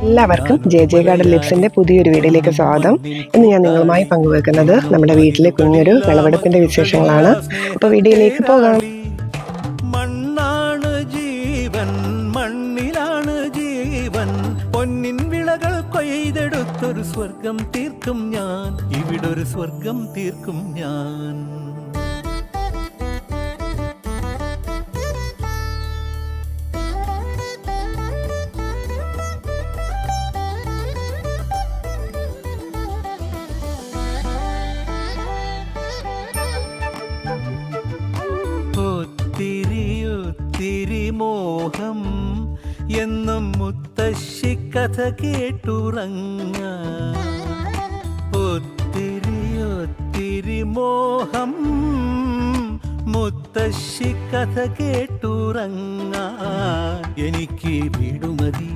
എല്ലാവർക്കും J garden ലിപ്സിന്റെ പുതിയൊരു വീഡിയോയിലേക്ക് സ്വാഗതം. ഇന്ന് ഞാൻ നിങ്ങളുമായി പങ്കുവെക്കുന്നത് നമ്മുടെ വീട്ടിലെ കുഞ്ഞൊരു വിളവെടുപ്പിന്റെ വിശേഷങ്ങളാണ്. അപ്പോൾ വീഡിയോയിലേക്ക് പോകാം. മണ്ണാണ് ജീവൻ, മണ്ണിലാണ് ജീവൻ. പൊന്നിൻ വിളകൾ കൊയ്തെടുത്തൊരു സ്വർഗം തീർക്കും ഞാൻ, ഇവിടൊരു സ്വർഗം തീർക്കും ഞാൻ. ഒത്തിരി മോഹം എന്നും മുത്തശ്ശി കഥ കേട്ടുറങ്ങ. ഒത്തിരി മോഹം മുത്തശ്ശി കഥ കേട്ടുറങ്ങ. എനിക്ക് വീടുമതി,